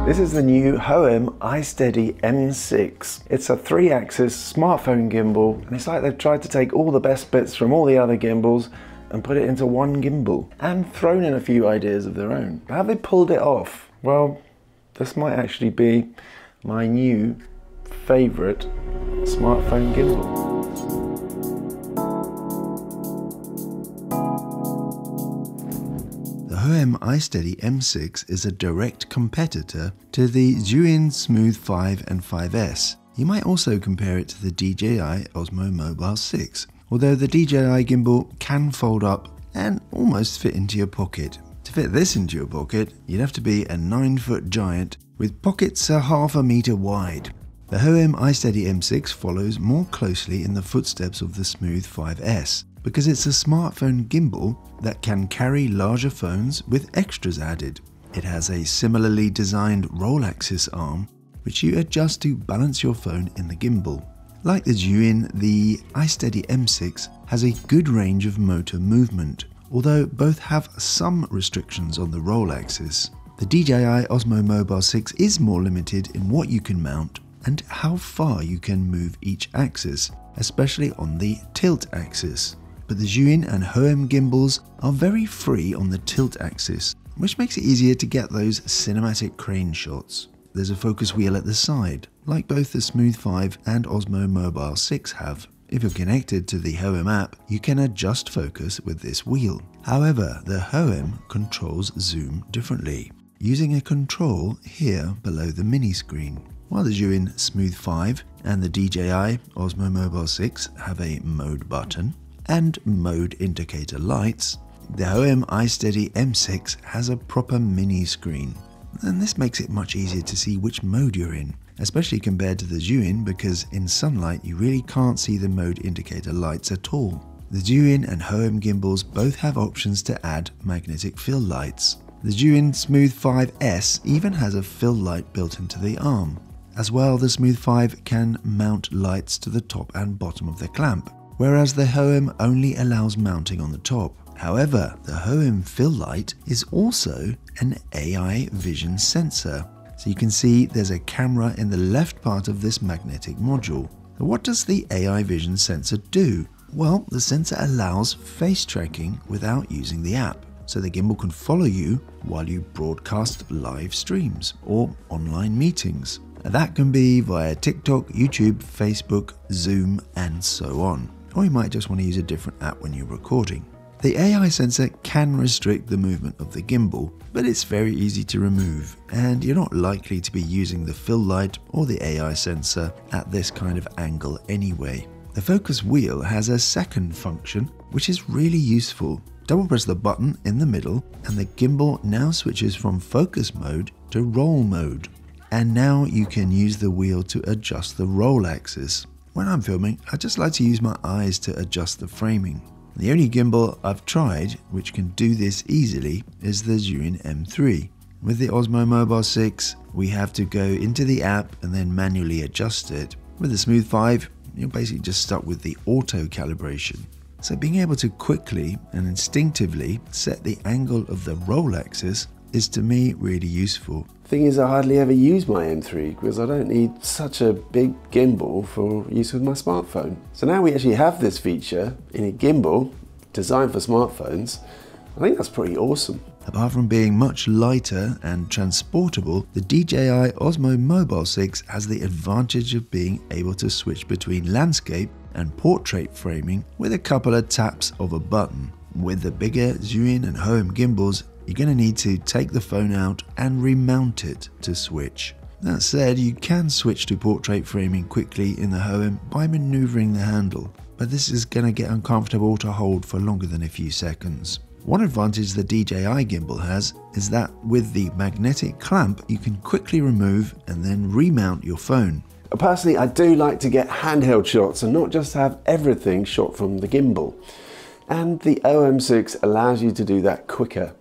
This is the new Hohem iSteady M6. It's a 3-axis smartphone gimbal, and it's like they've tried to take all the best bits from all the other gimbals and put it into one gimbal, and thrown in a few ideas of their own. But have they pulled it off? Well, this might actually be my new favourite smartphone gimbal. The Hohem iSteady M6 is a direct competitor to the Zhiyun Smooth 5 and 5S. You might also compare it to the DJI Osmo Mobile 6, although the DJI gimbal can fold up and almost fit into your pocket. To fit this into your pocket, you'd have to be a 9-foot giant with pockets a ½ meter wide. The Hohem iSteady M6 follows more closely in the footsteps of the Smooth 5S, because it's a smartphone gimbal that can carry larger phones with extras added. It has a similarly designed roll axis arm, which you adjust to balance your phone in the gimbal. Like the Zhiyun, the iSteady M6 has a good range of motor movement, although both have some restrictions on the roll axis. The DJI Osmo Mobile 6 is more limited in what you can mount and how far you can move each axis, especially on the tilt axis. But the Zhiyun and Hohem gimbals are very free on the tilt axis, which makes it easier to get those cinematic crane shots. There's a focus wheel at the side, like both the Smooth 5 and Osmo Mobile 6 have. If you're connected to the Hohem app, you can adjust focus with this wheel. However, the Hohem controls zoom differently, using a control here below the mini screen. While the Zhiyun Smooth 5 and the DJI Osmo Mobile 6 have a mode button and mode indicator lights, the Hohem iSteady M6 has a proper mini screen. And this makes it much easier to see which mode you're in, especially compared to the Zhiyun, because in sunlight you really can't see the mode indicator lights at all. The Zhiyun and Hohem gimbals both have options to add magnetic fill lights. The Zhiyun Smooth 5S even has a fill light built into the arm. As well, the Smooth 5 can mount lights to the top and bottom of the clamp, whereas the Hohem only allows mounting on the top. However, the Hohem fill light is also an AI vision sensor. So you can see there's a camera in the left part of this magnetic module. What does the AI vision sensor do? Well, the sensor allows face tracking without using the app. So the gimbal can follow you while you broadcast live streams or online meetings. That can be via TikTok, YouTube, Facebook, Zoom, and so on. Or you might just want to use a different app when you're recording. The AI sensor can restrict the movement of the gimbal, but it's very easy to remove, and you're not likely to be using the fill light or the AI sensor at this kind of angle anyway. The focus wheel has a second function, which is really useful. Double press the button in the middle, and the gimbal now switches from focus mode to roll mode. And now you can use the wheel to adjust the roll axis. When I'm filming, I just like to use my eyes to adjust the framing. The only gimbal I've tried which can do this easily is the Zhiyun M3. With the Osmo Mobile 6, we have to go into the app and then manually adjust it. With the Smooth 5, you're basically just stuck with the auto calibration. So being able to quickly and instinctively set the angle of the roll axis is to me really useful. Thing is, I hardly ever use my M3 because I don't need such a big gimbal for use with my smartphone. So now we actually have this feature in a gimbal designed for smartphones. I think that's pretty awesome. Apart from being much lighter and transportable, the DJI Osmo Mobile 6 has the advantage of being able to switch between landscape and portrait framing with a couple of taps of a button. With the bigger Zhiyun and Hohem gimbals, you're going to need to take the phone out and remount it to switch. That said, you can switch to portrait framing quickly in the Hohem by maneuvering the handle, but this is going to get uncomfortable to hold for longer than a few seconds. One advantage the DJI gimbal has is that with the magnetic clamp, you can quickly remove and then remount your phone. Personally, I do like to get handheld shots and not just have everything shot from the gimbal. And the OM6 allows you to do that quicker.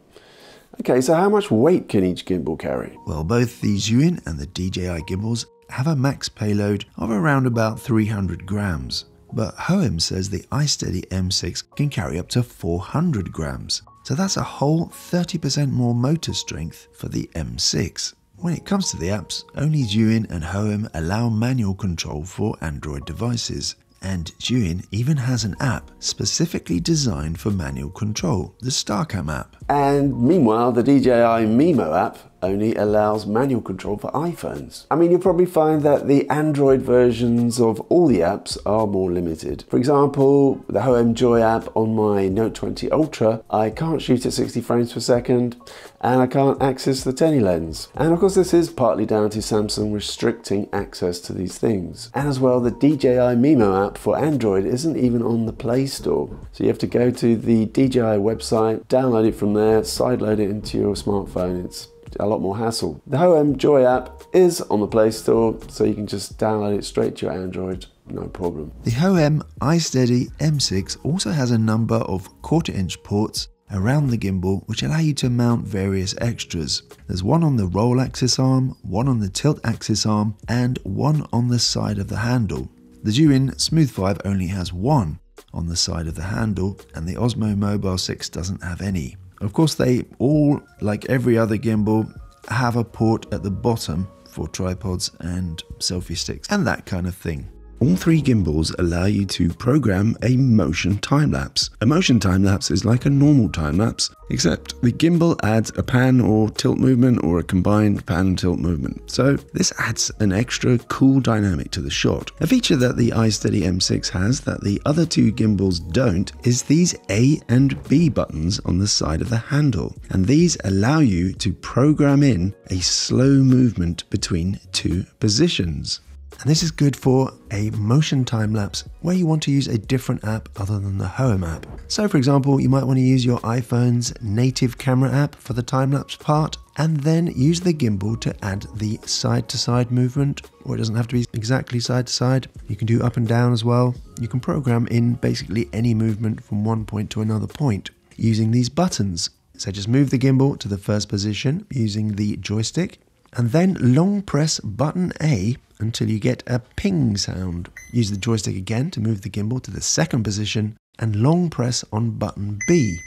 Okay, so how much weight can each gimbal carry? Well, both the Zhiyun and the DJI gimbals have a max payload of around about 300 grams. But Hohem says the iSteady M6 can carry up to 400 grams. So that's a whole 30% more motor strength for the M6. When it comes to the apps, only Zhiyun and Hohem allow manual control for Android devices. And Zhiyun even has an app specifically designed for manual control, the StarCam app. And meanwhile, the DJI Mimo app only allows manual control for iPhones. I mean, you'll probably find that the Android versions of all the apps are more limited. For example, the Hohem Joy app on my Note 20 Ultra, I can't shoot at 60 frames per second, and I can't access the tele-lens. And of course, this is partly down to Samsung restricting access to these things. And as well, the DJI Mimo app for Android isn't even on the Play Store. So you have to go to the DJI website, download it from there, sideload it into your smartphone. It's a lot more hassle. The Hohem Joy app is on the Play Store, so you can just download it straight to your Android, no problem. The Hohem iSteady M6 also has a number of 1/4-inch ports around the gimbal which allow you to mount various extras. There's one on the roll axis arm, one on the tilt axis arm, and one on the side of the handle. The Zhiyun Smooth 5 only has one on the side of the handle, and the Osmo Mobile 6 doesn't have any. Of course, they all, like every other gimbal, have a port at the bottom for tripods and selfie sticks and that kind of thing. All three gimbals allow you to program a motion time-lapse. A motion time-lapse is like a normal time-lapse, except the gimbal adds a pan or tilt movement or a combined pan and tilt movement. So this adds an extra cool dynamic to the shot. A feature that the iSteady M6 has that the other two gimbals don't is these A and B buttons on the side of the handle. And these allow you to program in a slow movement between two positions. And this is good for a motion time-lapse where you want to use a different app other than the Hohem app. So for example, you might want to use your iPhone's native camera app for the time-lapse part, and then use the gimbal to add the side-to-side movement, or it doesn't have to be exactly side-to-side. You can do up and down as well. You can program in basically any movement from one point to another point using these buttons. So just move the gimbal to the first position using the joystick, and then long press button A until you get a ping sound. Use the joystick again to move the gimbal to the second position, and long press on button B.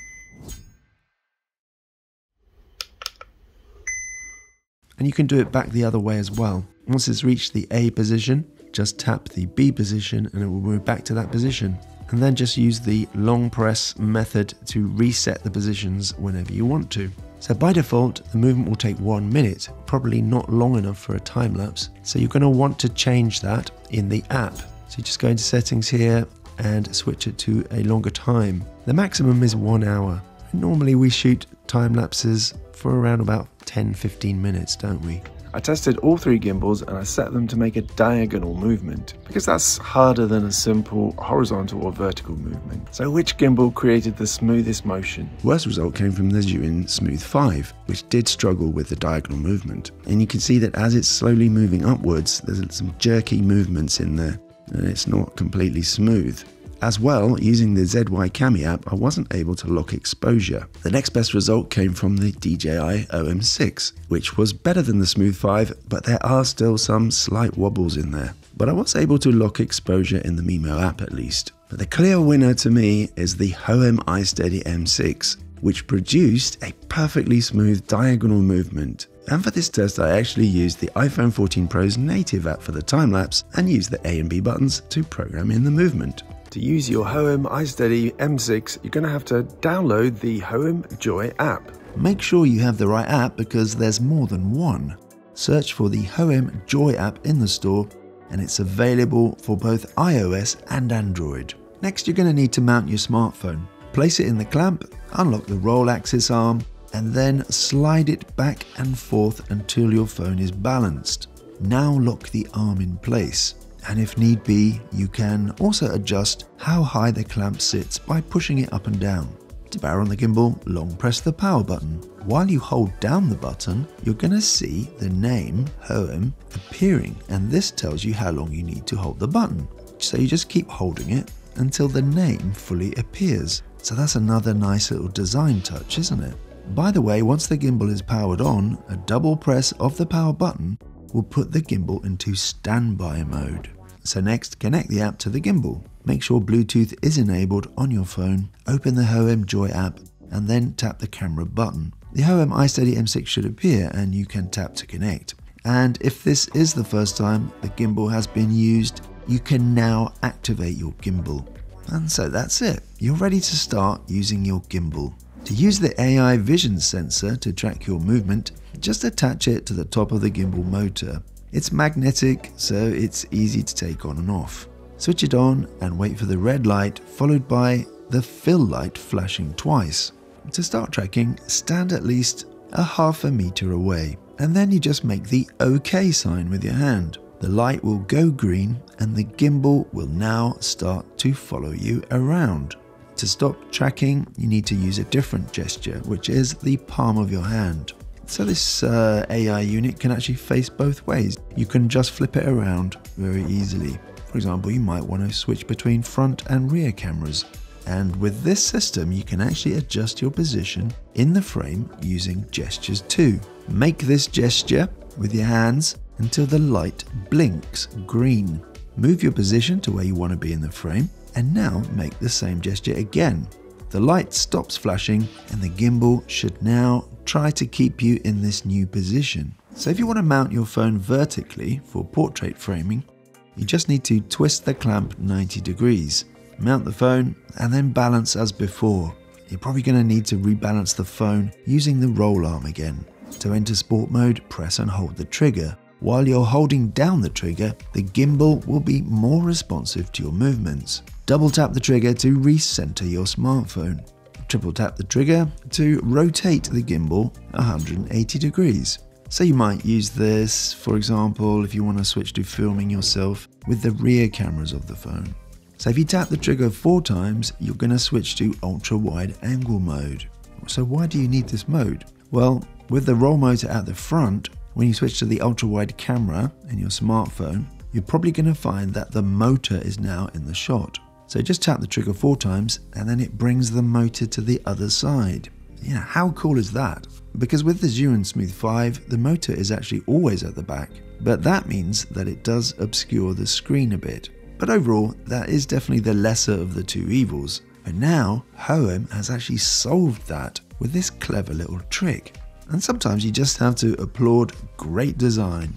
And you can do it back the other way as well. Once it's reached the A position, just tap the B position and it will move back to that position. And then just use the long press method to reset the positions whenever you want to. So by default, the movement will take 1 minute, probably not long enough for a time lapse. So you're going to want to change that in the app. So you just go into settings here and switch it to a longer time. The maximum is 1 hour. Normally we shoot time lapses for around about 10-15 minutes, don't we? I tested all three gimbals and I set them to make a diagonal movement because that's harder than a simple horizontal or vertical movement. So which gimbal created the smoothest motion? Worst result came from the Zhiyun Smooth 5, which did struggle with the diagonal movement. And you can see that as it's slowly moving upwards, there's some jerky movements in there and it's not completely smooth. As well, using the ZY Cami app, I wasn't able to lock exposure. The next best result came from the DJI OM6, which was better than the Smooth 5, but there are still some slight wobbles in there. But I was able to lock exposure in the Mimo app at least. But the clear winner to me is the Hohem iSteady M6, which produced a perfectly smooth diagonal movement. And for this test, I actually used the iPhone 14 Pro's native app for the time-lapse and used the A and B buttons to program in the movement. To use your Hohem iSteady M6, you're going to have to download the Hohem Joy app. Make sure you have the right app because there's more than one. Search for the Hohem Joy app in the store and it's available for both iOS and Android. Next, you're going to need to mount your smartphone. Place it in the clamp, unlock the roll axis arm, and then slide it back and forth until your phone is balanced. Now lock the arm in place. And if need be, you can also adjust how high the clamp sits by pushing it up and down. To power on the gimbal, long press the power button. While you hold down the button, you're going to see the name Hohem appearing, and this tells you how long you need to hold the button. So you just keep holding it until the name fully appears. So that's another nice little design touch, isn't it? By the way, once the gimbal is powered on, a double press of the power button will put the gimbal into standby mode. So next, connect the app to the gimbal. Make sure Bluetooth is enabled on your phone, open the Hohem Joy app, and then tap the camera button. the Hohem iSteady M6 should appear and you can tap to connect. And if this is the first time the gimbal has been used, you can now activate your gimbal. And so that's it. You're ready to start using your gimbal. To use the AI vision sensor to track your movement, just attach it to the top of the gimbal motor. It's magnetic, so it's easy to take on and off. Switch it on and wait for the red light followed by the fill light flashing twice. To start tracking, stand at least a half a meter away, and then you just make the OK sign with your hand. The light will go green and the gimbal will now start to follow you around. To stop tracking, you need to use a different gesture, which is the palm of your hand. So this AI unit can actually face both ways. You can just flip it around very easily. For example, you might want to switch between front and rear cameras. And with this system, you can actually adjust your position in the frame using gestures too. Make this gesture with your hands until the light blinks green. Move your position to where you want to be in the frame, and now make the same gesture again. The light stops flashing and the gimbal should now try to keep you in this new position. So if you want to mount your phone vertically for portrait framing, you just need to twist the clamp 90 degrees, mount the phone, and then balance as before. You're probably going to need to rebalance the phone using the roll arm again. To enter sport mode, press and hold the trigger. While you're holding down the trigger, the gimbal will be more responsive to your movements. Double tap the trigger to recenter your smartphone. Triple tap the trigger to rotate the gimbal 180 degrees. So you might use this, for example, if you want to switch to filming yourself with the rear cameras of the phone. So if you tap the trigger 4 times, you're going to switch to ultra wide angle mode. So why do you need this mode? Well, with the roll motor at the front, when you switch to the ultra wide camera in your smartphone, you're probably going to find that the motor is now in the shot. So just tap the trigger 4 times and then it brings the motor to the other side. Yeah, how cool is that? Because with the Zhiyun Smooth 5, the motor is actually always at the back, but that means that it does obscure the screen a bit. But overall, that is definitely the lesser of the two evils. But now, Hohem has actually solved that with this clever little trick. And sometimes you just have to applaud great design.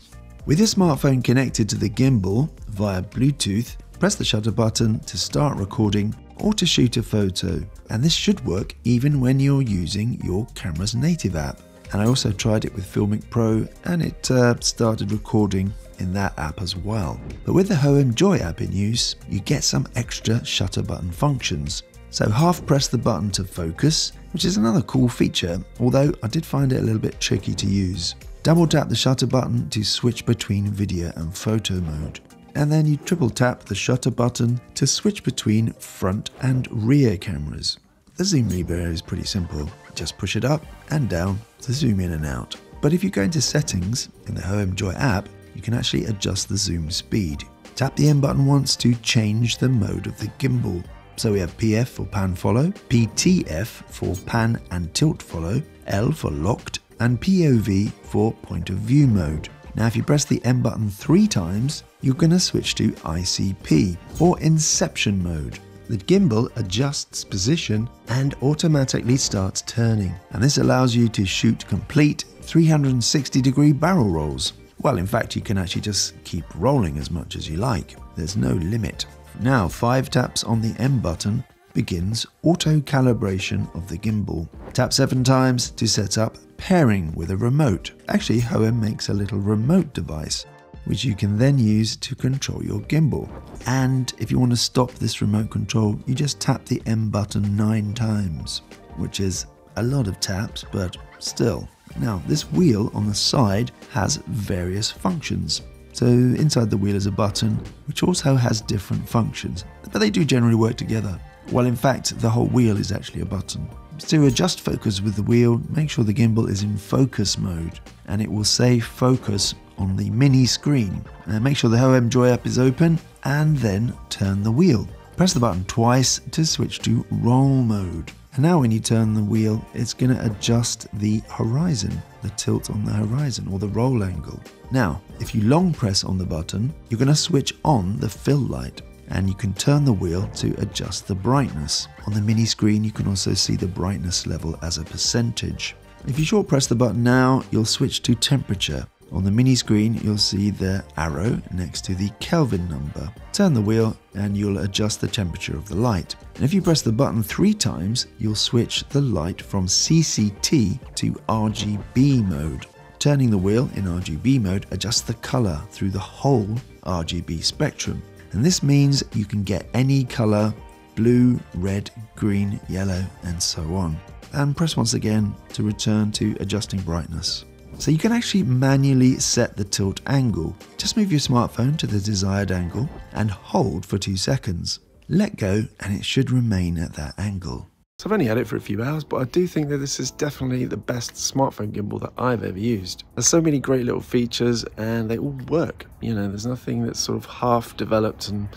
With your smartphone connected to the gimbal via Bluetooth, press the shutter button to start recording or to shoot a photo. And this should work even when you're using your camera's native app. And I also tried it with Filmmaking Pro and it started recording in that app as well. But with the Hohem Joy app in use, you get some extra shutter button functions. So half press the button to focus, which is another cool feature, although I did find it a little bit tricky to use. Double tap the shutter button to switch between video and photo mode. And then you triple tap the shutter button to switch between front and rear cameras. The zoom lever is pretty simple. Just push it up and down to zoom in and out. But if you go into settings in the Hohem Joy app, you can actually adjust the zoom speed. Tap the M button once to change the mode of the gimbal. So we have PF for pan follow, PTF for pan and tilt follow, L for locked, and POV for point of view mode. Now if you press the M button 3 times, you're going to switch to ICP or Inception mode. The gimbal adjusts position and automatically starts turning, and this allows you to shoot complete 360-degree barrel rolls. Well, in fact, you can actually just keep rolling as much as you like. There's no limit. Now 5 taps on the M button begins auto calibration of the gimbal. Tap 7 times to set up pairing with a remote. Actually, Hohem makes a little remote device which you can then use to control your gimbal. And if you want to stop this remote control, you just tap the M button 9 times, which is a lot of taps, but still. Now, this wheel on the side has various functions. So inside the wheel is a button, which also has different functions, but they do generally work together. Well, in fact, the whole wheel is actually a button. To adjust focus with the wheel, make sure the gimbal is in focus mode, and it will say focus on the mini screen. Make sure the Hohem Joy app is open, and then turn the wheel. Press the button twice to switch to roll mode. And now when you turn the wheel, it's going to adjust the horizon, the tilt on the horizon, or the roll angle. Now, if you long press on the button, you're going to switch on the fill light, and you can turn the wheel to adjust the brightness. On the mini screen, you can also see the brightness level as a percentage. If you short press the button now, you'll switch to temperature. On the mini screen, you'll see the arrow next to the Kelvin number. Turn the wheel and you'll adjust the temperature of the light. And if you press the button 3 times, you'll switch the light from CCT to RGB mode. Turning the wheel in RGB mode adjusts the color through the whole RGB spectrum. And this means you can get any color: blue, red, green, yellow, and so on. And press once again to return to adjusting brightness. So you can actually manually set the tilt angle. Just move your smartphone to the desired angle and hold for 2 seconds. Let go and it should remain at that angle. So I've only had it for a few hours, but I do think that this is definitely the best smartphone gimbal that I've ever used. There's so many great little features and they all work. You know, there's nothing that's sort of half developed and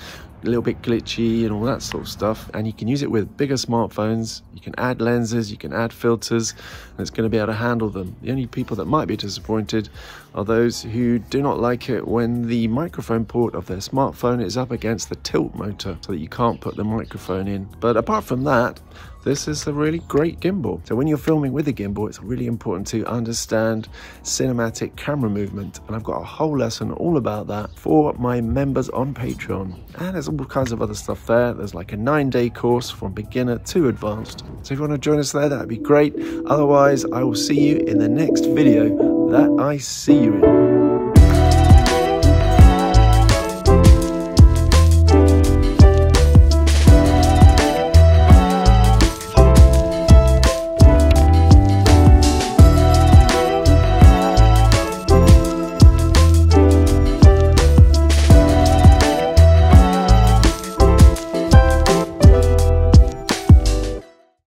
a little bit glitchy and all that sort of stuff. And you can use it with bigger smartphones. You can add lenses, you can add filters, and it's going to be able to handle them. The only people that might be disappointed are those who do not like it when the microphone port of their smartphone is up against the tilt motor so that you can't put the microphone in. But apart from that, this is a really great gimbal. So when you're filming with a gimbal, it's really important to understand cinematic camera movement. And I've got a whole lesson all about that for my members on Patreon. And there's all kinds of other stuff there. There's like a 9-day course from beginner to advanced. So if you want to join us there, that'd be great. Otherwise, I will see you in the next video that I see you in.